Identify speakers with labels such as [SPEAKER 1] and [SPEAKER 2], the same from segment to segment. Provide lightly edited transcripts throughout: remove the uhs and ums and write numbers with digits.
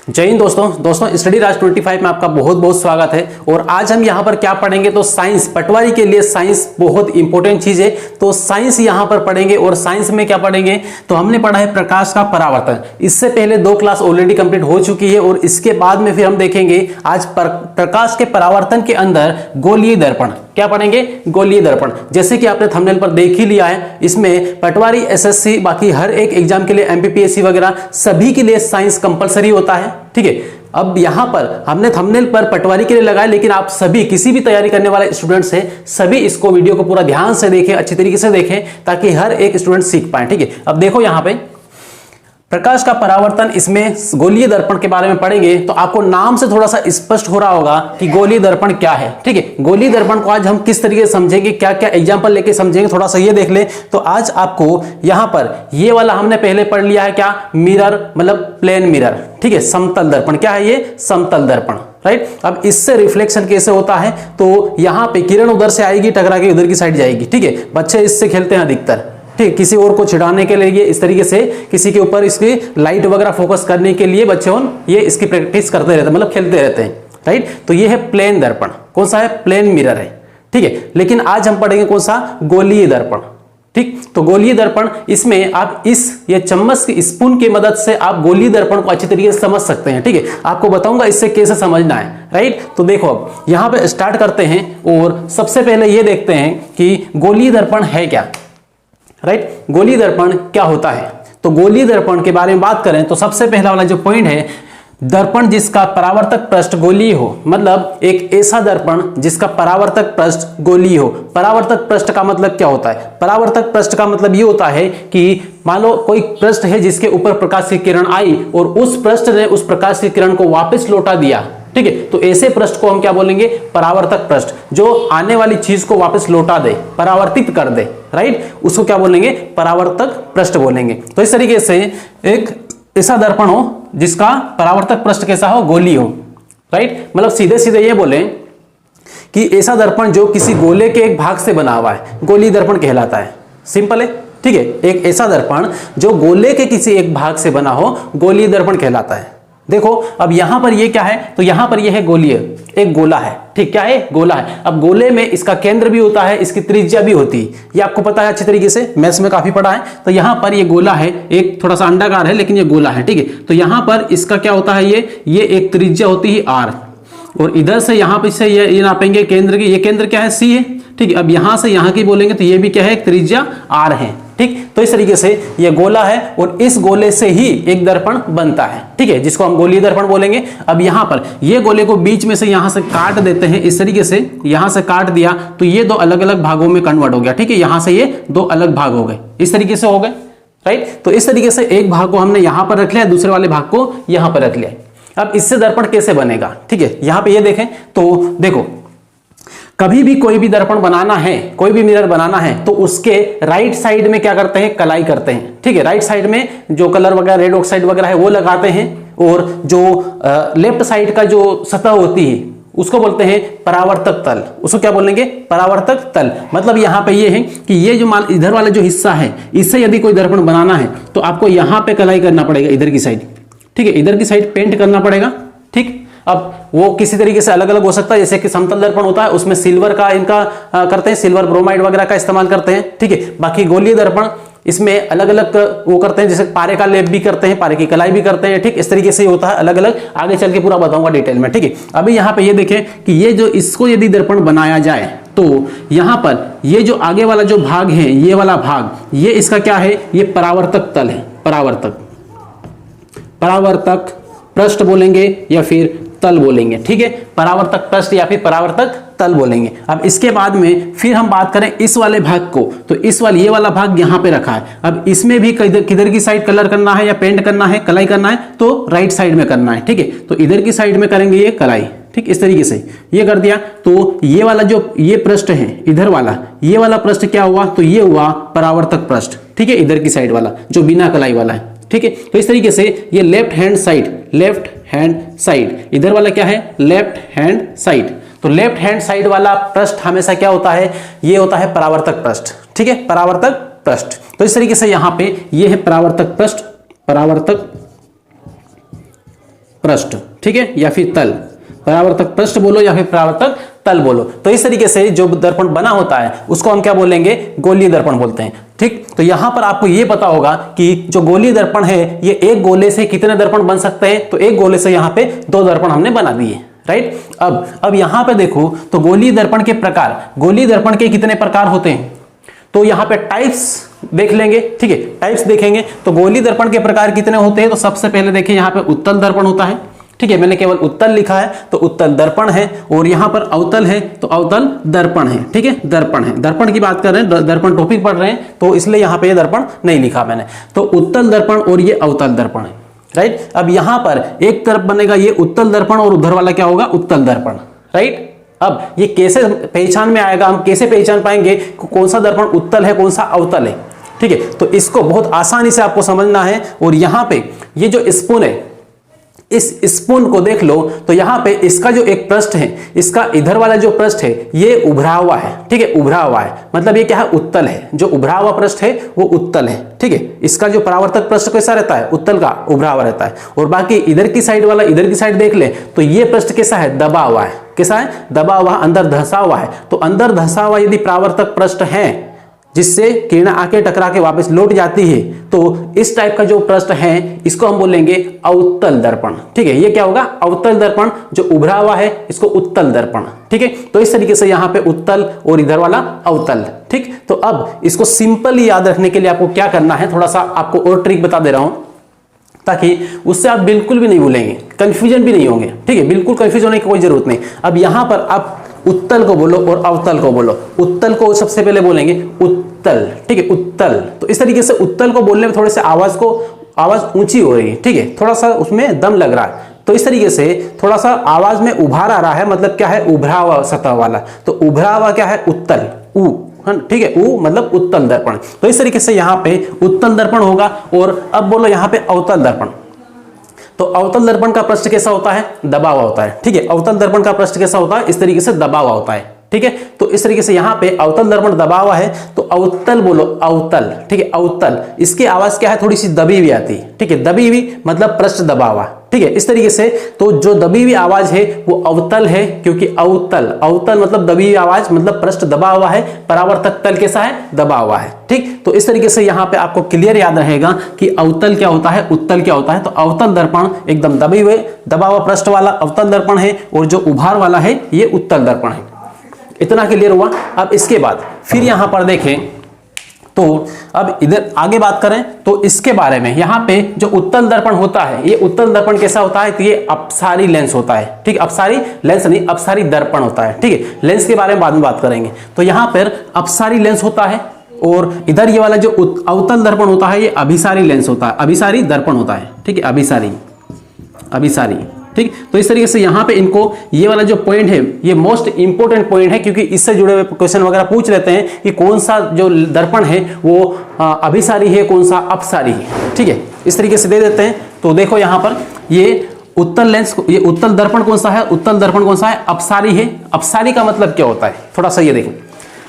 [SPEAKER 1] जय हिंद दोस्तों स्टडी राज 25 में आपका बहुत बहुत स्वागत है। और आज हम यहाँ पर क्या पढ़ेंगे तो साइंस, पटवारी के लिए साइंस बहुत इंपॉर्टेंट चीज है। तो साइंस यहाँ पर पढ़ेंगे और साइंस में क्या पढ़ेंगे तो हमने पढ़ा है प्रकाश का परावर्तन। इससे पहले 2 क्लास ऑलरेडी कंप्लीट हो चुकी है और इसके बाद में फिर हम देखेंगे आज प्रकाश के परावर्तन के अंदर गोलीय दर्पण। क्या पढ़ेंगे? गोलीय दर्पण। जैसे कि आपने थंबनेल पर देख ही लिया है, इसमें पटवारी, एसएससी, बाकी हर एक एग्जाम के लिए, एमपीपीएससी वगैरह सभी के लिए साइंस कंपलसरी होता है। ठीक है, अब यहां पर हमने थंबनेल पर पटवारी के लिए लगाया, लेकिन आप सभी किसी भी तैयारी करने वाले स्टूडेंट्स हैं, सभी इसको वीडियो को पूरा ध्यान से देखें, अच्छी तरीके से देखें ताकि हर एक स्टूडेंट सीख पाए। ठीक है, अब देखो यहां पे प्रकाश का परावर्तन, इसमें गोलीय दर्पण के बारे में पढ़ेंगे तो आपको नाम से थोड़ा सा स्पष्ट हो रहा होगा कि गोलीय दर्पण क्या है। ठीक है, गोलीय दर्पण को आज हम किस तरीके से समझेंगे, क्या क्या एग्जांपल लेके समझेंगे, थोड़ा सा ये देख ले। तो आज आपको यहां पर ये वाला हमने पहले पढ़ लिया है, क्या? मिरर, मतलब प्लेन मिरर। ठीक है, समतल दर्पण। क्या है ये? समतल दर्पण। राइट, अब इससे रिफ्लेक्शन कैसे होता है तो यहां पे किरण उधर से आएगी, टकरा के उधर की साइड जाएगी। ठीक है, बच्चे इससे खेलते हैं अधिकतर। ठीक, किसी और को छिड़ाने के लिए इस तरीके से किसी के ऊपर इसकी लाइट वगैरह फोकस करने के लिए बच्चे ये इसकी प्रैक्टिस करते रहते हैं, मतलब खेलते रहते हैं। राइट, तो ये है प्लेन दर्पण। कौन सा है? प्लेन मिरर है। ठीक है, लेकिन आज हम पढ़ेंगे कौन सा? गोलीय दर्पण। ठीक, तो गोलीय दर्पण, इसमें आप ये चम्मच की स्पून की मदद से आप गोलीय दर्पण को अच्छी तरीके से समझ सकते हैं। ठीक है, आपको बताऊंगा इससे कैसे समझना है। राइट, तो देखो अब यहां पे स्टार्ट करते हैं और सबसे पहले ये देखते हैं कि गोलीय दर्पण है क्या। राइट, गोलीय दर्पण क्या होता है। तो गोलीय दर्पण के बारे में बात करें तो सबसे पहला वाला जो पॉइंट है, दर्पण जिसका परावर्तक पृष्ठ गोलीय हो, मतलब एक ऐसा दर्पण जिसका परावर्तक पृष्ठ गोलीय हो। परावर्तक पृष्ठ का मतलब क्या होता है? परावर्तक पृष्ठ का मतलब ये होता है कि मान लो कोई पृष्ठ है जिसके ऊपर प्रकाश की किरण आई और उस पृष्ठ ने उस प्रकाश की किरण को वापस लौटा दिया। ठीक है, तो ऐसे पृष्ठ को हम क्या बोलेंगे? परावर्तक पृष्ठ। जो आने वाली चीज को वापस लौटा दे, परावर्तित कर दे। राइट, उसको क्या बोलेंगे? परावर्तक पृष्ठ बोलेंगे। तो इस तरीके से एक ऐसा दर्पण हो जिसका परावर्तक पृष्ठ कैसा हो? गोलीय हो। राइट, मतलब सीधे सीधे ये बोले कि ऐसा दर्पण जो किसी गोले के एक भाग से बना हुआ है, गोलीय दर्पण कहलाता है। सिंपल है। ठीक है, एक ऐसा दर्पण जो गोले के किसी एक भाग से बना हो, गोलीय दर्पण कहलाता है। देखो अब यहां पर ये क्या है तो यहां पर ये है गोलीय, एक गोला है। ठीक, क्या है? गोला है। अब गोले में इसका केंद्र भी होता है, इसकी त्रिज्या भी होती है, ये आपको पता है अच्छी तरीके से, मैथ्स में काफी पढ़ा है। तो यहां पर ये गोला है, एक थोड़ा सा अंडाकार है लेकिन ये गोला है। ठीक है, तो यहां पर इसका क्या होता है, ये एक त्रिज्या होती है r, और इधर से यहां पर से ये नापेंगे केंद्र की, ये केंद्र क्या है? c है। ठीक है, अब यहां से यहां की बोलेंगे तो ये भी क्या है? त्रिज्या r है। ठीक, तो इस तरीके से ये गोला है और इस गोले से ही एक दर्पण बनता है। ठीक है, जिसको हम गोलीय दर्पण बोलेंगे। अब यहां पर ये गोले को बीच में से यहां से काट देते हैं, इस तरीके से यहां से काट दिया तो ये 2 अलग अलग भागों में कन्वर्ट हो गया। ठीक है, यहां से ये 2 अलग भाग हो गए, इस तरीके से हो गए। राइट, तो इस तरीके से एक भाग को हमने यहां पर रख लिया, दूसरे वाले भाग को यहां पर रख लिया। अब इससे दर्पण कैसे बनेगा? ठीक है, यहां पर ये देखें तो देखो, कभी भी कोई भी दर्पण बनाना है, कोई भी मिरर बनाना है तो उसके राइट साइड में क्या करते हैं? कलाई करते हैं। ठीक है, राइट साइड में जो कलर वगैरह, रेड ऑक्साइड वगैरह है वो लगाते हैं, और जो लेफ्ट साइड का जो सतह होती है उसको बोलते हैं परावर्तक तल। उसको क्या बोलेंगे? परावर्तक तल। मतलब यहां पे ये है कि ये जो इधर वाला जो हिस्सा है, इससे यदि कोई दर्पण बनाना है तो आपको यहां पे कलाई करना पड़ेगा, इधर की साइड। ठीक है, इधर की साइड पेंट करना पड़ेगा। ठीक, अब वो किसी तरीके से अलग अलग हो सकता है, जैसे कि समतल दर्पण होता है उसमें सिल्वर का इनका करते हैं, सिल्वर ब्रोमाइड वगैरह का इस्तेमाल करते हैं। ठीक है, बाकी गोलीय दर्पण इसमें अलग अलग वो करते हैं, जैसे पारे का लेप भी करते हैं, पारे की कलाई भी करते हैं। ठीक, इस तरीके से होता है अलग अलग, आगे चल के पूरा बताऊंगा डिटेल में। ठीक है, अभी यहाँ पे ये देखें कि ये जो इसको यदि दर्पण बनाया जाए तो यहाँ पर ये जो आगे वाला जो भाग है, ये वाला भाग, ये इसका क्या है? ये परावर्तक तल है। परावर्तक पृष्ठ बोलेंगे या फिर तल बोलेंगे। ठीक है, परावर्तक पृष्ठ या फिर परावर्तक तल बोलेंगे। अब इसके बाद में फिर हम बात करें इस वाले भाग को, तो इस वाले ये वाला भाग यहां पे रखा है। अब इसमें भी किधर की साइड कलर करना है या पेंट करना है, कलाई करना है, तो राइट साइड में करना है। ठीक है, तो इधर की साइड में करेंगे ये कलाई। ठीक, इस तरीके से ये कर दिया तो ये वाला जो ये पृष्ठ है, इधर वाला ये वाला पृष्ठ क्या हुआ? तो ये हुआ परावर्तक पृष्ठ। ठीक है, इधर की साइड वाला जो बिना कलाई वाला है। ठीक है, तो इस तरीके से ये लेफ्ट हैंड साइड, इधर वाला क्या है? Left hand side. तो लेफ्ट हैंड साइड वाला पृष्ठ हमेशा क्या होता है? ये होता है परावर्तक पृष्ठ। ठीक है, परावर्तक पृष्ठ। तो इस तरीके से यहां पे ये है परावर्तक पृष्ठ, परावर्तक पृष्ठ, ठीक है, या फिर तल, परावर्तक पृष्ठ बोलो या फिर परावर्तक तल बोलो। तो इस तरीके से जो दर्पण बना होता है उसको हम क्या बोलेंगे, गोलीय दर्पण बोलते हैं। ठीक, तो यहां पर आपको ये पता होगा कि जो गोलीय दर्पण है ये एक गोले से कितने दर्पण बन सकते हैं, तो एक गोले से यहां पे 2 दर्पण हमने बना दिए, राइट। अब यहां पे देखो तो गोलीय दर्पण के प्रकार, गोलीय दर्पण के कितने प्रकार होते हैं, तो यहां पे टाइप्स देख लेंगे, ठीक है, टाइप्स देखेंगे। तो गोलीय दर्पण के प्रकार कितने होते हैं, तो सबसे पहले देखिए यहां पे उत्तल दर्पण होता है, ठीक है, मैंने केवल उत्तल लिखा है तो उत्तल दर्पण है, और यहां पर अवतल है तो अवतल दर्पण है, ठीक है, दर्पण है, दर्पण की बात कर रहे हैं, दर्पण टॉपिक पढ़ रहे हैं तो इसलिए यहां पे ये दर्पण नहीं लिखा मैंने। तो उत्तल दर्पण और ये अवतल दर्पण है, राइट। अब यहां पर एक तरफ बनेगा ये उत्तल दर्पण और उधर वाला क्या होगा, उत्तल दर्पण, राइट। अब ये कैसे पहचान में आएगा, हम कैसे पहचान पाएंगे कौन सा दर्पण उत्तल है कौन सा अवतल है, ठीक है। तो इसको बहुत आसानी से आपको समझना है, और यहां पे ये जो स्पून है, इस स्पून को देख लो तो यहां पे इसका जो एक पृष्ठ है, इसका इधर वाला जो पृष्ठ है ये उभरा हुआ है, ठीक है, उभरा हुआ है, मतलब ये क्या है, उत्तल है। जो उभरा हुआ पृष्ठ है वो उत्तल है, ठीक है। इसका जो परावर्तक पृष्ठ कैसा रहता है, उत्तल का, उभरा हुआ रहता है। और बाकी इधर की साइड वाला, इधर की साइड देख ले तो ये पृष्ठ कैसा है, दबा हुआ है, कैसा है, दबा हुआ, अंदर धंसा हुआ है। तो अंदर धंसा हुआ यदि परावर्तक पृष्ठ है जिससे किरण आके टकरा के वापस लौट जाती है, तो इस टाइप का जो पृष्ठ है इसको हम बोलेंगे अवतल दर्पण, ठीक है। ये क्या होगा, अवतल दर्पण, जो उभरा हुआ है इसको उत्तल दर्पण, ठीक है। तो इस तरीके से यहां पे उत्तल और इधर वाला अवतल, ठीक। तो अब इसको सिंपल याद रखने के लिए आपको क्या करना है, थोड़ा सा आपको और ट्रिक बता दे रहा हूं ताकि उससे आप बिल्कुल भी नहीं भूलेंगे, कंफ्यूजन भी नहीं होंगे, ठीक है, बिल्कुल कंफ्यूज होने की कोई जरूरत नहीं। अब यहां पर आप उत्तल को बोलो और अवतल को बोलो। उत्तल को सबसे पहले बोलेंगे उत्तल, ठीक है, उत्तल। तो इस तरीके से उत्तल को बोलने में थोड़े से आवाज ऊंची हो रही है, ठीक है, थोड़ा सा उसमें दम लग रहा है। तो इस तरीके से थोड़ा सा आवाज में उभार आ रहा है, मतलब क्या है, उभरा हुआ सतह वाला। तो उभरा हुआ क्या है, उत्तल, ऊ, ठीक है, ऊ मतलब उत्तल दर्पण। तो इस तरीके से यहां पे उत्तल दर्पण होगा। और अब बोलो यहां पे अवतल दर्पण। तो अवतल दर्पण का पृष्ठ कैसा होता है, दबा हुआ होता है, ठीक है। अवतल दर्पण का पृष्ठ कैसा होता है, इस तरीके से दबा हुआ होता है, ठीक है। तो इस तरीके से यहां पे अवतल दर्पण दबा हुआ है तो अवतल बोलो, अवतल, ठीक है, अवतल। इसकी आवाज क्या है, थोड़ी सी दबी हुई आती है, ठीक है, दबी हुई मतलब पृष्ठ दबा हुआ, ठीक है। इस तरीके से तो जो दबी हुई आवाज है वो अवतल है, क्योंकि अवतल, अवतल मतलब दबी हुई आवाज, मतलब पृष्ठ दबा हुआ है, परावर्तक तल कैसा है, दबा हुआ है, ठीक। तो इस तरीके से यहां पे आपको क्लियर याद रहेगा कि अवतल क्या होता है, उत्तल क्या होता है। तो अवतल दर्पण एकदम दबे हुए, दबा हुआ पृष्ठ वाला अवतल दर्पण है, और जो उभार वाला है ये उत्तल दर्पण है। इतना क्लियर हुआ। अब इसके बाद फिर यहां पर देखें तो अब इधर आगे बात करें तो इसके बारे में, यहां पे जो उत्तल दर्पण होता है, ये उत्तल दर्पण कैसा होता है, तो ये अपसारी लेंस होता है, ठीक है, अपसारी लेंस नहीं, अपसारी दर्पण होता है, ठीक है। लेंस के बारे में बाद में बात करेंगे। तो यहां पर अपसारी लेंस होता है, और इधर ये वाला जो अवतल दर्पण होता है ये अभिसारी लेंस होता है, अभिसारी दर्पण होता है, ठीक है, अभिसारी, अभिसारी, ठीक। तो इस तरीके से यहां पे इनको, ये वाला जो पॉइंट है ये मोस्ट इंपोर्टेंट पॉइंट है, क्योंकि इससे जुड़े हुए क्वेश्चन वगैरह पूछ लेते हैं कि कौन सा जो दर्पण है वो अभिसारी है, कौन सा अपसारी है, ठीक है, इस तरीके से दे देते हैं। तो देखो यहां पर ये उत्तल लेंस, ये उत्तल दर्पण कौन सा है, उत्तल दर्पण कौन सा है, अपसारी है। अपसारी का मतलब क्या होता है, थोड़ा सा ये देखें।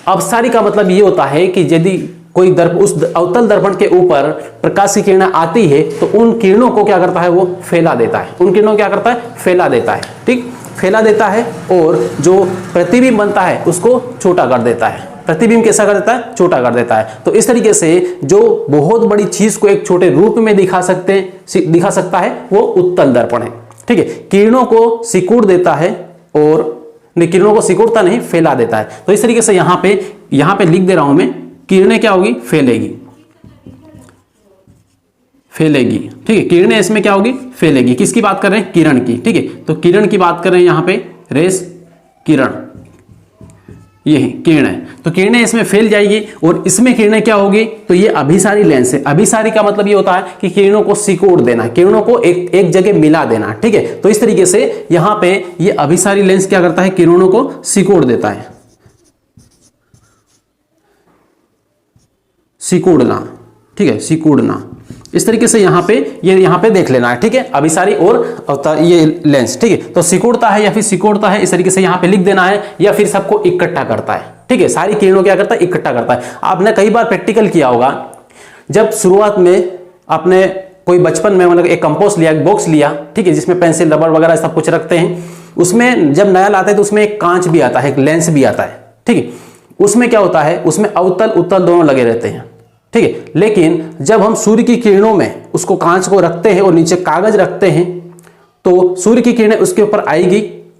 [SPEAKER 1] अपसारी का मतलब ये होता है कि यदि कोई उस अवतल दर्पण के ऊपर प्रकाश की किरणें आती है तो उन किरणों को क्या करता है, वो फैला देता है, उन किरणों को क्या करता है, फैला देता है, ठीक, फैला देता है। और जो प्रतिबिंब बनता है उसको छोटा कर देता है। प्रतिबिंब कैसा कर देता है, छोटा कर देता है। तो इस तरीके से जो बहुत बड़ी चीज को एक छोटे रूप में दिखा सकता है वो उत्तल दर्पण है, ठीक है। किरणों को सिकुड़ देता है, और किरणों को सिकुड़ता नहीं, फैला देता है। तो इस तरीके से यहां पे लिख दे रहा हूं मैं, किरणें क्या होगी, फैलेगी, फैलेगी, ठीक है। किरणें इसमें क्या होगी, फैलेगी। किसकी बात कर रहे हैं, किरण की, ठीक है। तो किरण की बात कर रहे हैं यहां पे, रेस, किरण, ये है किरणें। तो किरणें इसमें फैल जाएगी, और इसमें किरणें क्या होगी, तो ये अभिसारी लेंस है। अभिसारी का मतलब ये होता है कि किरणों को सिकोड़ देना, किरणों को एक जगह मिला देना, ठीक है। तो इस तरीके से यहां पे ये अभिसारी लेंस क्या करता है, किरणों को सिकोड़ देता है, सिकुड़ना, ठीक है, सिकुड़ना। इस तरीके से यहां पे देख लेना है, ठीक है, अभिसारी और ये लेंस, ठीक है। तो सिकुड़ता है या फिर सिकोड़ता है, इस तरीके से यहां पे लिख देना है, या फिर सबको इकट्ठा करता है, ठीक है। सारी किरणों क्या करता है, इकट्ठा करता है। आपने कई बार प्रैक्टिकल किया होगा, जब शुरुआत में आपने कोई बचपन में मतलब एक कंपोस्ट लिया, एक बॉक्स लिया, ठीक है, जिसमें पेंसिल रबर वगैरह सब कुछ रखते हैं, उसमें जब नया लाते हैं तो उसमें एक कांच भी आता है, एक लेंस भी आता है, ठीक है। उसमें क्या होता है, उसमें अवतल उत्तल दोनों लगे रहते हैं, ठीक है। लेकिन जब हम सूर्य की किरणों में उसको कांच को रखते हैं और नीचे कागज रखते हैं तो सूर्य की किरणें उसके ऊपर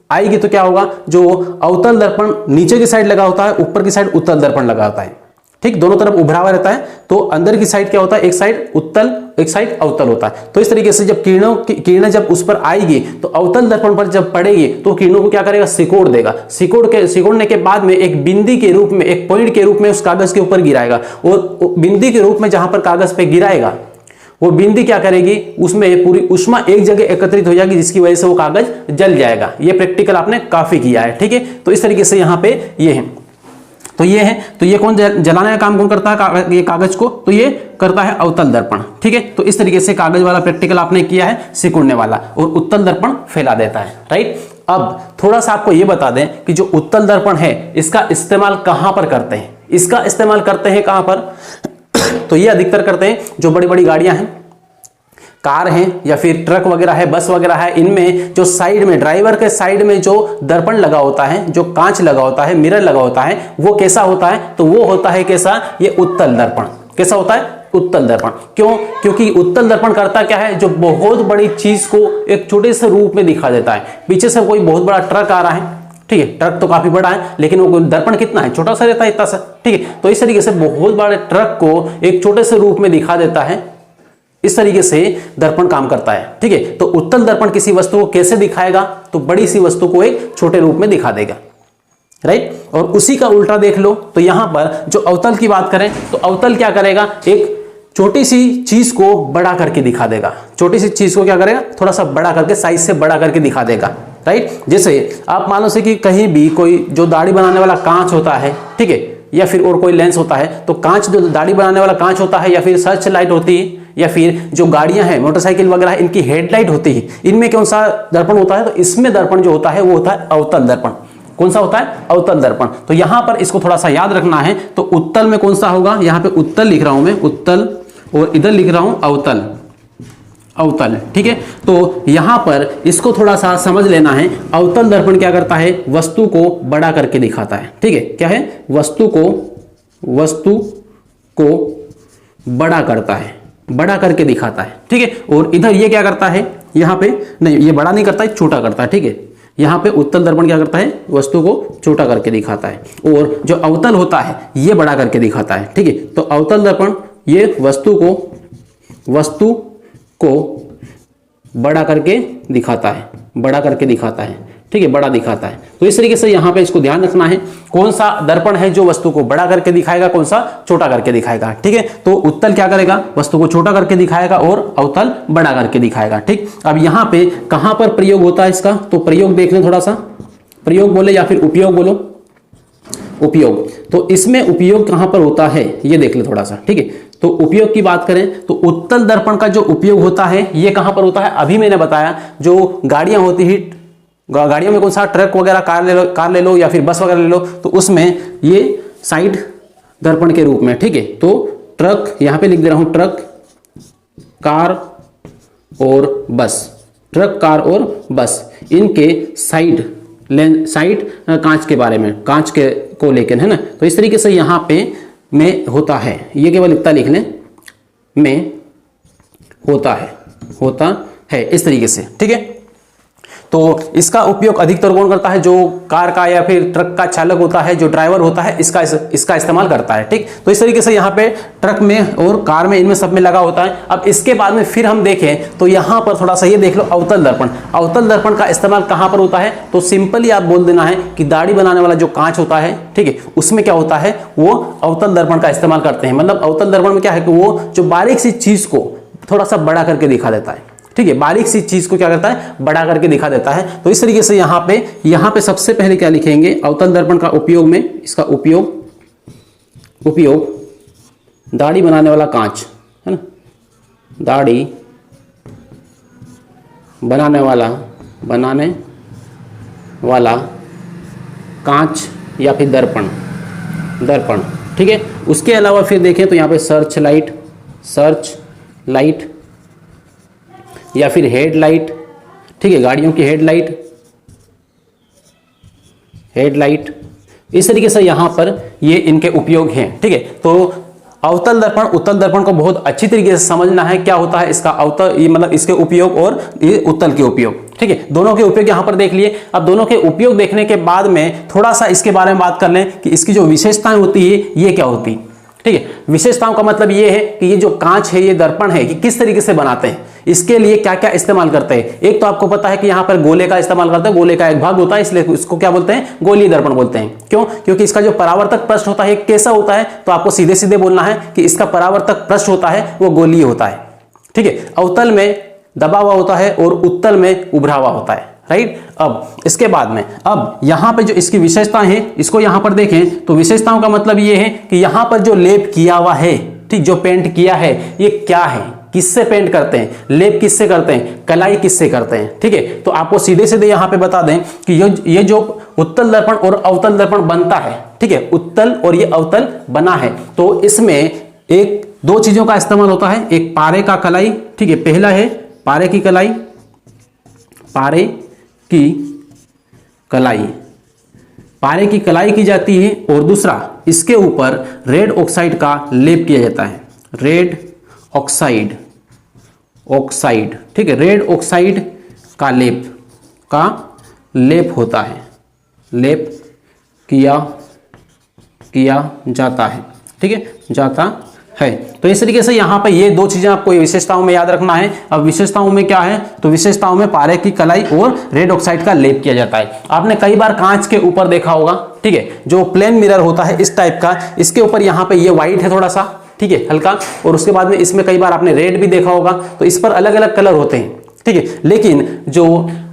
[SPEAKER 1] आएगी तो क्या होगा, जो अवतल दर्पण नीचे की साइड लगा होता है, ऊपर की साइड उत्तल दर्पण लगा होता है, ठीक, दोनों तरफ उभरा हुआ रहता है। तो अंदर की साइड क्या होता है, एक साइड उत्तल एक साइड अवतल होता है। तो इस तरीके से जब किरणें जब उस पर आएगी तो अवतल दर्पण पर जब पड़ेगी तो किरणों को क्या करेगा, सिकोड़ देगा। सिकोड़ने के बाद में एक बिंदी के रूप में, एक पॉइंट के रूप में उस कागज के ऊपर गिराएगा, और बिंदी के रूप में जहां पर कागज पे गिराएगा वो बिंदी क्या करेगी, उसमें पूरी उष्मा एक जगह एकत्रित हो जाएगी, जिसकी वजह से वो कागज जल जाएगा। ये प्रैक्टिकल आपने काफी किया है, ठीक है। तो इस तरीके से यहाँ पे ये है, तो ये कौन जलाने का काम कौन करता है, ये कागज को, तो ये करता है अवतल दर्पण, ठीक है। तो इस तरीके से कागज वाला प्रैक्टिकल आपने किया है, सिकुड़ने वाला, और उत्तल दर्पण फैला देता है, राइट। अब थोड़ा सा आपको ये बता दें कि जो उत्तल दर्पण है इसका इस्तेमाल कहां पर करते हैं, इसका इस्तेमाल करते हैं कहां पर तो ये अधिकतर करते हैं जो बड़ी बड़ी गाड़ियां हैं, कार हैं, या फिर ट्रक वगैरह है, बस वगैरह है, इनमें जो साइड में, ड्राइवर के साइड में जो दर्पण लगा होता है, जो कांच लगा होता है, मिरर लगा होता है, वो कैसा होता है, तो वो होता है कैसा, ये उत्तल दर्पण। कैसा होता है, उत्तल दर्पण। क्यों, क्योंकि उत्तल दर्पण करता क्या है, जो बहुत बड़ी चीज को एक छोटे से रूप में दिखा देता है। पीछे से कोई बहुत बड़ा ट्रक आ रहा है, ठीक है, ट्रक तो काफी बड़ा है, लेकिन वो दर्पण कितना है, छोटा सा रहता है, इतना सा, ठीक है। तो इस तरीके से बहुत बड़े ट्रक को एक छोटे से रूप में दिखा देता है, इस तरीके से दर्पण काम करता है, ठीक है। तो उत्तल दर्पण किसी वस्तु को कैसे दिखाएगा, तो बड़ी सी वस्तु को एक छोटे रूप में दिखा देगा, राइट। और उसी का उल्टा देख लो, तो यहां पर जो अवतल की बात करें तो अवतल क्या करेगा, एक छोटी सी चीज को बड़ा करके दिखा देगा, छोटी सी चीज को क्या करेगा, थोड़ा सा बड़ा करके, साइज से बड़ा करके दिखा देगा, राइट। जैसे आप मान लो से कि कहीं भी कोई जो दाढ़ी बनाने वाला कांच होता है, ठीक है, या फिर और कोई लेंस होता है, तो कांच जो दाढ़ी बनाने वाला कांच होता है, या फिर सर्च लाइट होती है, या फिर जो गाड़ियां हैं, मोटरसाइकिल वगैरह, इनकी हेडलाइट होती है, इनमें कौन सा दर्पण होता है, तो इसमें दर्पण जो होता है वो होता है अवतल दर्पण। कौन सा होता है, अवतल दर्पण। तो यहां पर इसको थोड़ा सा याद रखना है, तो उत्तल में कौन सा होगा, यहां पे उत्तल लिख रहा हूं मैं, उत्तल, और इधर लिख रहा हूं अवतल, अवतल, ठीक है। तो यहां पर इसको थोड़ा सा समझ लेना है। अवतल दर्पण क्या करता है, वस्तु को बड़ा करके दिखाता है, ठीक है। क्या है, वस्तु को बड़ा करता है, बड़ा करके दिखाता है, ठीक है। और इधर ये क्या करता है, यहां पे नहीं, ये बड़ा नहीं करता है, छोटा करता है, ठीक है। यहां पे उत्तल दर्पण क्या करता है, वस्तु को छोटा करके दिखाता है, और जो अवतल होता है ये बड़ा करके दिखाता है, ठीक है। तो अवतल दर्पण ये वस्तु को बड़ा करके दिखाता है, बड़ा करके दिखाता है, ठीक है, बड़ा दिखाता है। तो इस तरीके से यहां पे इसको ध्यान रखना है, कौन सा दर्पण है जो वस्तु को बड़ा करके दिखाएगा, कौन सा छोटा करके दिखाएगा, ठीक है। तो उत्तल क्या करेगा, वस्तु को छोटा करके दिखाएगा, और अवतल बड़ा करके दिखाएगा, ठीक। अब यहां पे कहां पर प्रयोग होता है इसका, तो प्रयोग देख लें थोड़ा सा, प्रयोग बोले या फिर उपयोग बोलो, उपयोग। तो इसमें उपयोग कहां पर होता है ये देख ले थोड़ा सा, ठीक है। तो उपयोग की बात करें तो उत्तल दर्पण का जो उपयोग होता है ये कहां पर होता है, अभी मैंने बताया जो गाड़ियां होती है, गाड़ियों में कौन सा ट्रक वगैरह, कार ले लो या फिर बस वगैरह ले लो, तो उसमें ये साइड दर्पण के रूप में, ठीक है। तो ट्रक, यहां पे लिख दे रहा हूं ट्रक, कार और बस, ट्रक, कार और बस, इनके साइड कांच के बारे में, कांच के को लेकर, है ना। तो इस तरीके से यहां पे में होता है, ये केवल इतना लिख लें, में होता है इस तरीके से, ठीक है। तो इसका उपयोग अधिकतर कौन करता है, जो कार का या फिर ट्रक का चालक होता है, जो ड्राइवर होता है, इसका इस्तेमाल करता है, ठीक। तो इस तरीके से यहाँ पे ट्रक में और कार में, इनमें सब में लगा होता है। अब इसके बाद में फिर हम देखें तो यहाँ पर थोड़ा सा ये देख लो, अवतल दर्पण। अवतल दर्पण का इस्तेमाल कहाँ पर होता है, तो सिंपली आप बोल देना है कि दाढ़ी बनाने वाला जो कांच होता है, ठीक है, उसमें क्या होता है, वो अवतल दर्पण का इस्तेमाल करते हैं। मतलब अवतल दर्पण में क्या है कि वो जो बारीक सी चीज को थोड़ा सा बड़ा करके दिखा देता है, ठीक है, बारीक सी चीज को क्या करता है, बड़ा करके दिखा देता है। तो इस तरीके से यहाँ पे सबसे पहले क्या लिखेंगे, अवतल दर्पण का उपयोग में, इसका उपयोग दाढ़ी बनाने वाला कांच, है ना, दाढ़ी बनाने वाला कांच या फिर दर्पण, ठीक है। उसके अलावा फिर देखें तो यहाँ पे सर्च लाइट या फिर हेडलाइट, ठीक है, गाड़ियों की हेडलाइट, इस तरीके से यहां पर ये इनके उपयोग हैं, ठीक है। तो अवतल दर्पण, उत्तल दर्पण को बहुत अच्छी तरीके से समझना है, क्या होता है इसका अवतल, ये मतलब इसके उपयोग और ये उत्तल के उपयोग, ठीक है। दोनों के उपयोग यहां पर देख लिए। अब दोनों के उपयोग देखने के बाद में थोड़ा सा इसके बारे में बात कर लें कि इसकी जो विशेषताएं होती है ये क्या होती है, ठीक है। विशेषताओं का मतलब ये है कि ये जो कांच है, ये दर्पण है, कि किस तरीके से बनाते हैं, इसके लिए क्या क्या इस्तेमाल करते हैं। एक तो आपको पता है कि यहां पर गोले का इस्तेमाल करते हैं, गोले का एक भाग होता है, इसलिए इसको क्या बोलते हैं, गोलीय दर्पण बोलते हैं। क्यों? क्योंकि इसका जो परावर्तक पृष्ठ होता है कैसा होता है, तो आपको सीधे सीधे बोलना है कि इसका परावर्तक पृष्ठ होता है वो गोलीय होता है, ठीक है। अवतल में दबा हुआ होता है और उत्तल में उभरा हुआ होता है, राइट। अब इसके बाद में अब यहां पे जो इसकी विशेषताएं हैं, इसको यहां पर देखें तो विशेषताओं का मतलब ये है कि यहां पर जो लेप किया हुआ है, ठीक, जो पेंट किया है, ये क्या है, किससे पेंट करते हैं, लेप किससे करते हैं, कलाई किससे करते हैं, ठीक है। तो आपको सीधे सीधे यहां पे बता दें कि ये जो उत्तल दर्पण और अवतल दर्पण बनता है, ठीक है, उत्तल और ये अवतल बना है, तो इसमें एक दो चीजों का इस्तेमाल होता है, एक पारे का कलाई, ठीक है, पहला है पारे की कलाई, पारे की कलाई की जाती है, और दूसरा इसके ऊपर रेड ऑक्साइड का लेप किया जाता है, रेड ऑक्साइड, ठीक है, रेड ऑक्साइड का लेप होता है, लेप किया जाता है, ठीक है, जाता है। तो इस तरीके से यहां पर ये दो चीजें आपको विशेषताओं में याद रखना है। अब विशेषताओं में क्या है, तो विशेषताओं में पारे की कलाई और रेड ऑक्साइड का लेप किया जाता है। आपने कई बार कांच के ऊपर देखा होगा, ठीक है, जो प्लेन मिरर होता है इस टाइप का, इसके ऊपर यहां पे ये व्हाइट है थोड़ा सा, ठीक है, हल्का, और उसके बाद में इसमें कई बार आपने रेड भी देखा होगा, तो इस पर अलग अलग कलर होते हैं, ठीक है। लेकिन जो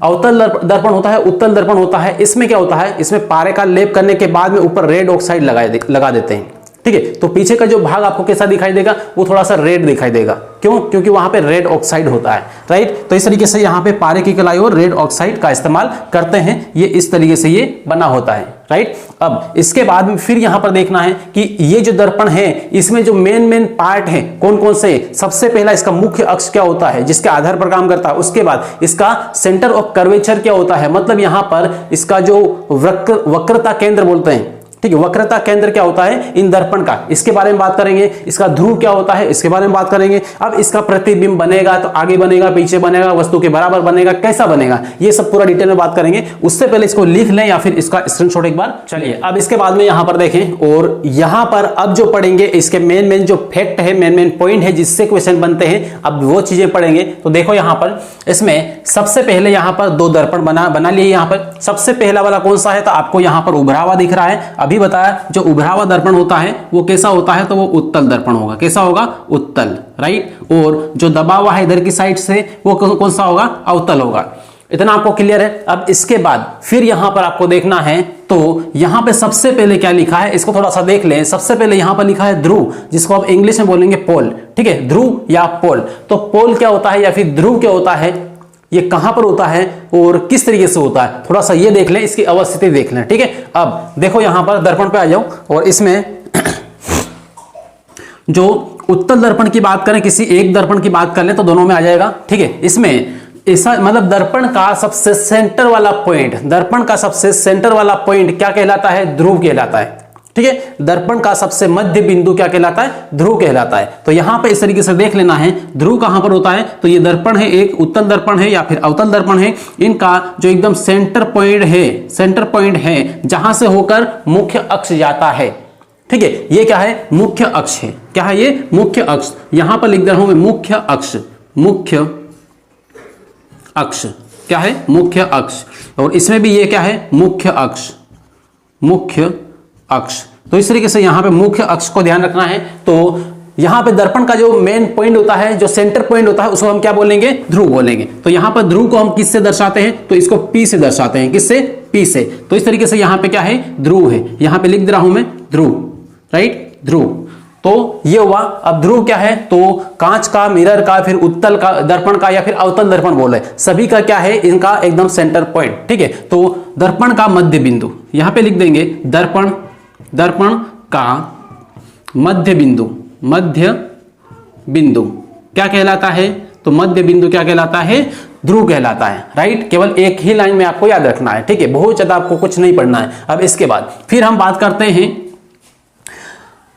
[SPEAKER 1] अवतल दर्पण होता है, उत्तल दर्पण होता है, इसमें क्या होता है, इसमें पारे का लेप करने के बाद में ऊपर रेड ऑक्साइड लगा देते हैं, ठीक है। तो पीछे का जो भाग आपको कैसा दिखाई देगा, वो थोड़ा सा रेड दिखाई देगा। क्यों? क्योंकि वहां पे रेड ऑक्साइड होता है, राइट। तो इस तरीके से यहां पे पारे की कलाई और रेड ऑक्साइड का इस्तेमाल करते हैं, ये इस तरीके से ये बना होता है, राइट। अब इसके बाद में फिर यहां पर देखना है कि ये जो दर्पण है, इसमें जो मेन पार्ट है कौन कौन से। सबसे पहला इसका मुख्य अक्ष क्या होता है, जिसके आधार पर काम करता है। उसके बाद इसका सेंटर ऑफ कर्वेचर क्या होता है, मतलब यहां पर इसका जो वक्रता केंद्र बोलते हैं, ठीक है, वक्रता केंद्र क्या होता है इन दर्पण का, इसके बारे में बात करेंगे। इसका ध्रुव क्या होता है, इसके बारे में बात करेंगे। अब इसका प्रतिबिंब बनेगा तो आगे बनेगा, पीछे बनेगा, वस्तु के बराबर बनेगा, कैसा बनेगा, ये सब पूरा डिटेल में बात करेंगे। उससे पहले इसको लिख लें या फिर इसका स्क्रीनशॉट एक बार। चलिए अब इसके बाद में यहां पर देखें, और यहां पर अब जो पढ़ेंगे इसके मेन जो फैक्ट है, मेन पॉइंट है जिससे क्वेश्चन बनते हैं, अब वो चीजें पढ़ेंगे। तो देखो यहां पर इसमें सबसे पहले यहां पर दो दर्पण बना लिए। यहां पर सबसे पहला वाला कौन सा है, तो आपको यहां पर उभरा हुआ दिख रहा है। अभी बताया जो उभरा हुआ दर्पण होता है वो कैसा होता है, तो वो उत्तल दर्पण होगा। कैसा होगा, उत्तल, राइट। और जो दबा हुआ है इधर की साइड से वो कौन सा होगा, अवतल होगा। इतना आपको क्लियर है। अब इसके बाद फिर यहां पर आपको देखना है, तो यहां पे सबसे पहले क्या लिखा है, इसको थोड़ा सा देख लें। सबसे पहले यहां पर लिखा है ध्रुव, जिसको आप इंग्लिश में बोलेंगे पोल, ठीक है, ध्रुव या पोल। तो पोल क्या होता है या फिर ध्रुव क्या होता है, ये कहां पर होता है और किस तरीके से होता है, थोड़ा सा ये देख लें, इसकी अवस्थिति देख लें, ठीक है। अब देखो यहां पर दर्पण पे आ जाओ, और इसमें जो उत्तल दर्पण की बात करें, किसी एक दर्पण की बात कर लें तो दोनों में आ जाएगा, ठीक है। इसमें ऐसा मतलब दर्पण का सबसे सेंटर वाला पॉइंट, दर्पण का सबसे सेंटर वाला पॉइंट क्या कहलाता है, ध्रुव कहलाता है, ठीक है। दर्पण का सबसे मध्य बिंदु क्या कहलाता है, ध्रुव कहलाता है। तो यहां पे इस तरीके से देख लेना है ध्रुव कहां पर होता है, तो ये दर्पण है, एक उत्तल दर्पण है या फिर अवतल दर्पण है। इनका जो एकदम सेंटर पॉइंट है जहां से होकर मुख्य अक्ष जाता है, ठीक है। ये क्या है, मुख्य अक्ष है। क्या है ये, मुख्य अक्ष। यहां पर लिख दे रहा हूं मैं मुख्य अक्ष, मुख्य अक्ष क्या है, मुख्य अक्ष। और इसमें भी ये क्या है, मुख्य अक्ष, मुख्य अक्ष। तो इस तरीके से यहां पे मुख्य अक्ष को ध्यान रखना है। तो यहां पे दर्पण का जो मेन पॉइंट होता है, जो सेंटर पॉइंट होता है, उसको हम क्या बोलेंगे, ध्रुव बोलेंगे। तो यहां पर ध्रुव को हम किससे दर्शाते हैं, तो इसको P से दर्शाते हैं। किससे, P से। तो इस तरीके से यहां पे क्या है, ध्रुव है। यहां पे लिख दे रहा हूं मैं ध्रुव, राइट, ध्रुव। तो ये हुआ। अब ध्रुव क्या है, तो कांच का, मिरर का, फिर उत्तल का दर्पण का या फिर अवतल दर्पण बोले, सभी का क्या है, इनका एकदम सेंटर पॉइंट, ठीक है। तो दर्पण का मध्य बिंदु यहां पे लिख देंगे, दर्पण का मध्य बिंदु क्या कहलाता है, तो मध्य बिंदु क्या कहलाता है? ध्रुव कहलाता है। राइट, केवल एक ही लाइन में आपको याद रखना है। ठीक है, बहुत ज्यादा आपको कुछ नहीं पढ़ना है। अब इसके बाद फिर हम बात करते हैं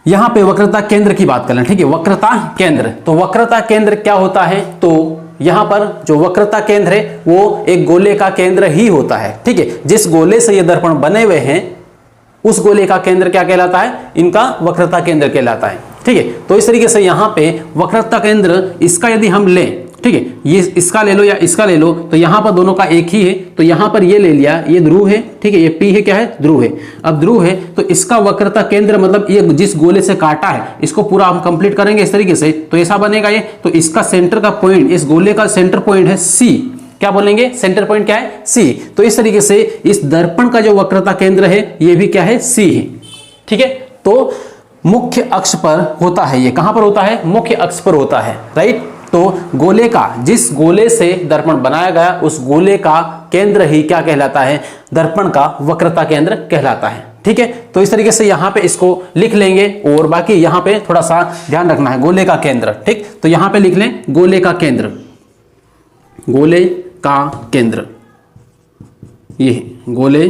[SPEAKER 1] यहां पे वक्रता केंद्र की बात करें। ठीक है, वक्रता केंद्र, तो वक्रता केंद्र क्या होता है? तो यहां पर जो वक्रता केंद्र है वो एक गोले का केंद्र ही होता है। ठीक है, जिस गोले से ये दर्पण बने हुए हैं उस गोले का केंद्र क्या कहलाता है? इनका वक्रता केंद्र कहलाता है। ठीक है, तो इस तरीके से यहां पे वक्रता केंद्र इसका यदि हम लें, ठीक है, ये इसका ले लो या इसका ले लो, तो यहां पर दोनों का एक ही है, तो यहां पर ये ले लिया, ये ध्रुव है। ठीक है, ये P है, क्या है? ध्रुव है। अब ध्रुव है तो इसका वक्रता केंद्र मतलब ये जिस गोले से काटा है इसको पूरा हम कंप्लीट करेंगे इस तरीके से, तो ऐसा बनेगा ये। तो इसका सेंटर का पॉइंट, इस गोले का सेंटर पॉइंट है C। क्या बोलेंगे? सेंटर पॉइंट क्या है? C। तो इस तरीके से इस दर्पण का जो वक्रता केंद्र है ये भी क्या है? C है। ठीक है, तो मुख्य अक्ष पर होता है ये। कहां पर होता है? मुख्य अक्ष पर होता है। राइट, तो गोले का, जिस गोले से दर्पण बनाया गया उस गोले का केंद्र ही क्या कहलाता है? दर्पण का वक्रता केंद्र कहलाता है। ठीक है, तो इस तरीके से यहां पे इसको लिख लेंगे और बाकी यहां पे थोड़ा सा ध्यान रखना है, गोले का केंद्र। ठीक, तो यहां पे लिख लें गोले का केंद्र, गोले का केंद्र, ये गोले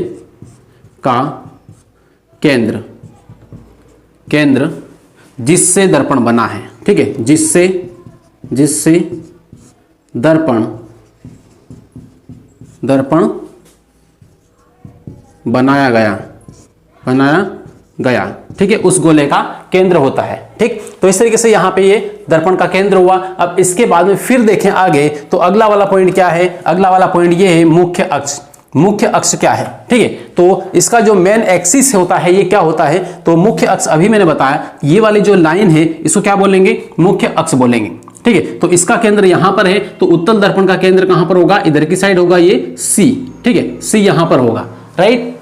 [SPEAKER 1] का केंद्र, केंद्र जिससे दर्पण बना है। ठीक है, जिससे दर्पण बनाया गया। ठीक है, उस गोले का केंद्र होता है। ठीक, तो इस तरीके से यहां पे ये दर्पण का केंद्र हुआ। अब इसके बाद में फिर देखें आगे, तो अगला वाला पॉइंट क्या है? अगला वाला पॉइंट ये है मुख्य अक्ष। मुख्य अक्ष क्या है? ठीक है, तो इसका जो मेन एक्सिस होता है ये क्या होता है? तो मुख्य अक्ष अभी मैंने बताया, ये वाली जो लाइन है इसको क्या बोलेंगे? मुख्य अक्ष बोलेंगे। ठीक है, तो इसका केंद्र यहां पर है, तो उत्तल दर्पण का केंद्र कहां पर होगा? इधर की साइड होगा, ये C। ठीक है, C यहां पर होगा। राइट,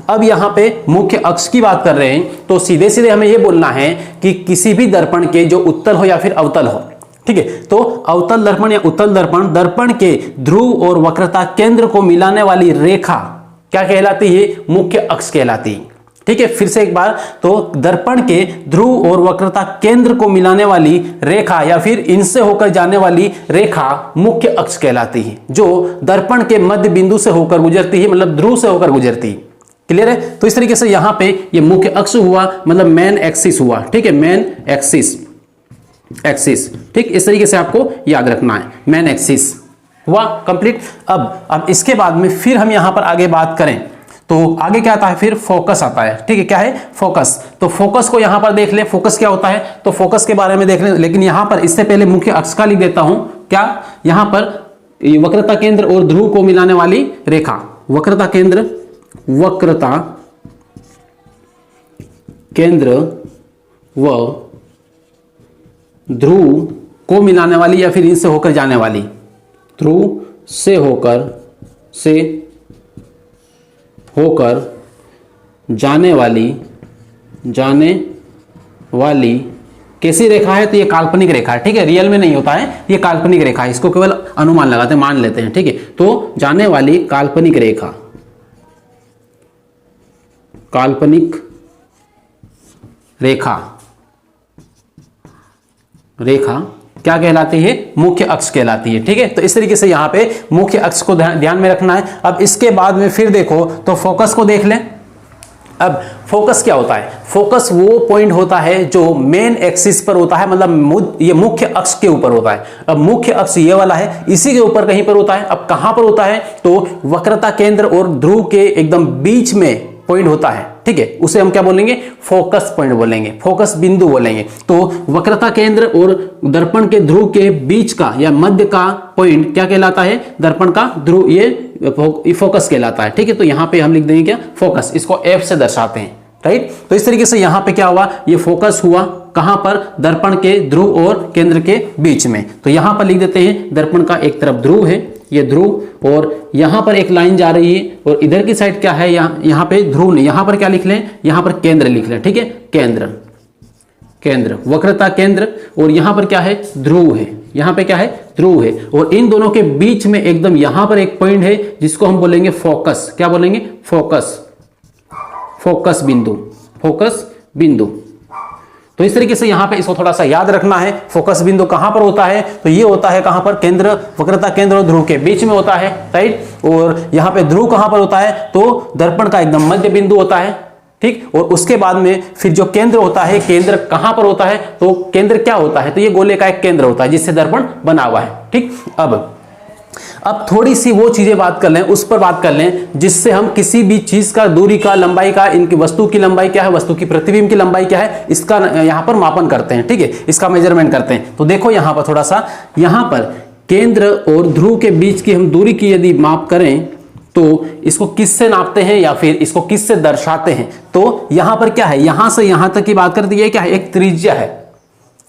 [SPEAKER 1] अब यहां पे मुख्य अक्ष की बात कर रहे हैं, तो सीधे सीधे हमें यह बोलना है कि किसी भी दर्पण के जो उत्तल हो या फिर अवतल हो, ठीक है, तो अवतल दर्पण या उत्तल दर्पण, दर्पण के ध्रुव और वक्रता केंद्र को मिलाने वाली रेखा क्या कहलाती है? मुख्य अक्ष कहलाती है। ठीक है, फिर से एक बार, तो दर्पण के ध्रुव और वक्रता केंद्र को मिलाने वाली रेखा या फिर इनसे होकर जाने वाली रेखा मुख्य अक्ष कहलाती है, जो दर्पण के मध्य बिंदु से होकर गुजरती है, मतलब ध्रुव से होकर गुजरती है। क्लियर है? तो इस तरीके से यहां पे ये मुख्य अक्ष हुआ, मतलब मेन एक्सिस हुआ। ठीक है, मेन एक्सिस, ठीक, इस तरीके से आपको याद रखना है, मेन एक्सिस हुआ कंप्लीट। अब इसके बाद में फिर हम यहां पर आगे बात करें तो आगे क्या आता है? फिर फोकस आता है। ठीक है, क्या है? फोकस। तो फोकस को यहां पर देख ले, फोकस क्या होता है? तो फोकस के बारे में देख ले, लेकिन यहां पर इससे पहले मुख्य अक्ष का लिख देता हूं। क्या? यहां पर वक्रता केंद्र और ध्रुव को मिलाने वाली रेखा, वक्रता केंद्र व ध्रुव को मिलाने वाली या फिर इनसे होकर जाने वाली, ध्रुव से होकर जाने वाली कैसी रेखा है? तो ये काल्पनिक रेखा है। ठीक है, रियल में नहीं होता है, ये काल्पनिक रेखा है, इसको केवल अनुमान लगाते हैं, मान लेते हैं। ठीक है, तो जाने वाली काल्पनिक रेखा, रेखा क्या कहलाती है? मुख्य अक्ष कहलाती है। ठीक है, तो इस तरीके से यहां पे मुख्य अक्ष को ध्यान में रखना है। अब इसके बाद में फिर देखो तो फोकस को देख लें। अब फोकस क्या होता है? फोकस वो पॉइंट होता है जो मेन एक्सिस पर होता है, मतलब ये मुख्य अक्ष के ऊपर होता है। अब मुख्य अक्ष ये वाला है, इसी के ऊपर कहीं पर होता है। अब कहां पर होता है? तो वक्रता केंद्र और ध्रुव के एकदम बीच में पॉइंट होता है। ठीक है, उसे हम क्या बोलेंगे? फोकस पॉइंट बोलेंगे, फोकस बिंदु बोलेंगे। तो वक्रता केंद्र और दर्पण के ध्रुव के बीच का या मध्य का पॉइंट क्या कहलाता है? दर्पण का ध्रुव, ये फोकस कहलाता है। ठीक है, तो यहां पे हम लिख देंगे क्या? फोकस। इसको F से दर्शाते हैं। राइट, तो इस तरीके से यहां पे क्या हुआ? ये फोकस हुआ कहां पर? दर्पण के ध्रुव और केंद्र के बीच में। तो यहां पर लिख देते हैं दर्पण का एक तरफ ध्रुव है, ये ध्रुव, और यहां पर एक लाइन जा रही है और इधर की साइड क्या है? यहां पे ध्रुव नहीं, यहां पर क्या लिख लें? यहां पर केंद्र लिख लें। ठीक है, केंद्र, वक्रता केंद्र, और यहां पर क्या है? ध्रुव है। यहां पे क्या है? ध्रुव है, और इन दोनों के बीच में एकदम यहां पर एक पॉइंट है जिसको हम बोलेंगे फोकस। क्या बोलेंगे? फोकस बिंदु। तो इस तरीके से यहाँ पे इसको थोड़ा सा याद रखना है। फोकस बिंदु कहां पर होता है, तो ये होता है कहां पर, केंद्र, वक्रता केंद्र और ध्रुव के बीच में होता है, राइट। और यहाँ पे ध्रुव कहां पर होता है, तो दर्पण का एकदम मध्य बिंदु होता है, ठीक। और उसके बाद में फिर जो केंद्र होता है, केंद्र कहां पर होता है, तो केंद्र क्या होता है, तो ये गोले का एक केंद्र होता है जिससे दर्पण बना हुआ है, ठीक। अब थोड़ी सी वो चीजें बात कर लें, उस पर बात कर लें जिससे हम किसी भी चीज का दूरी का, लंबाई का, इनकी वस्तु की लंबाई क्या है, वस्तु की प्रतिबिंब की लंबाई क्या है, इसका यहां पर मापन करते हैं, ठीक है, इसका मेजरमेंट करते हैं। तो देखो यहां पर थोड़ा सा, यहां पर केंद्र और ध्रुव के बीच की हम दूरी की यदि माप करें तो इसको किससे नापते हैं या फिर इसको किससे दर्शाते हैं, तो यहां पर क्या है, यहां से यहां तक की बात करते हैं, क्या है, एक त्रिज्या है,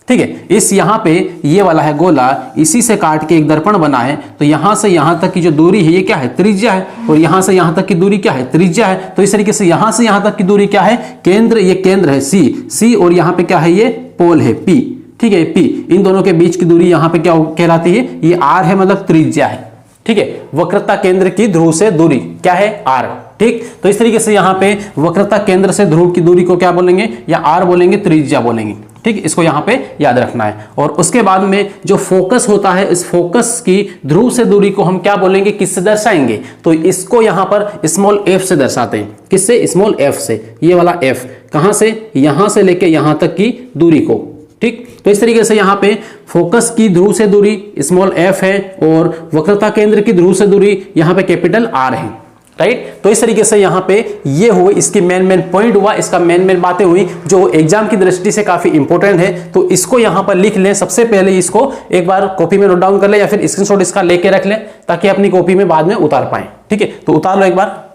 [SPEAKER 1] ठीक है। इस यहां पे ये वाला है गोला, इसी से काट के एक दर्पण बना है, तो यहां से यहां तक की जो दूरी है ये क्या है, त्रिज्या है। और यहां से यहां तक की दूरी क्या है, त्रिज्या है। तो इस तरीके से यहां से यहां तक की दूरी क्या है, केंद्र, ये केंद्र है सी, और यहां पे क्या है, ये पोल है पी, ठीक है, पी। इन दोनों के बीच की दूरी यहां पे क्या कहलाती है, ये आर है, मतलब त्रिज्या है, ठीक है। वक्रता केंद्र की ध्रुव से दूरी क्या है, आर, ठीक। तो इस तरीके से यहां पे वक्रता केंद्र से ध्रुव की दूरी को क्या बोलेंगे, या आर बोलेंगे, त्रिज्या बोलेंगे, ठीक। इसको यहां पे याद रखना है। और उसके बाद में जो फोकस होता है, इस फोकस की ध्रुव से दूरी को हम क्या बोलेंगे, किससे दर्शाएंगे, तो इसको यहां पर स्मॉल एफ से दर्शाते हैं। किससे, स्मॉल एफ से। ये वाला एफ कहां से, यहां से लेके यहां तक की दूरी को, ठीक। तो इस तरीके से यहां पे फोकस की ध्रुव से दूरी स्मॉल एफ है और वक्रता केंद्र की ध्रुव से दूरी यहां पे कैपिटल आर है, राइट। तो इस तरीके से यहां पे ये हुए इसकी मेन पॉइंट हुआ, इसका मेन बातें हुई जो एग्जाम की दृष्टि से काफी इंपॉर्टेंट है। तो इसको यहां पर लिख लें, सबसे पहले इसको एक बार कॉपी में नोट डाउन कर ले या फिर स्क्रीनशॉट इसका लेके रख लें ताकि अपनी कॉपी में बाद में उतार पाए, ठीक है। तो उतार लो एक बार।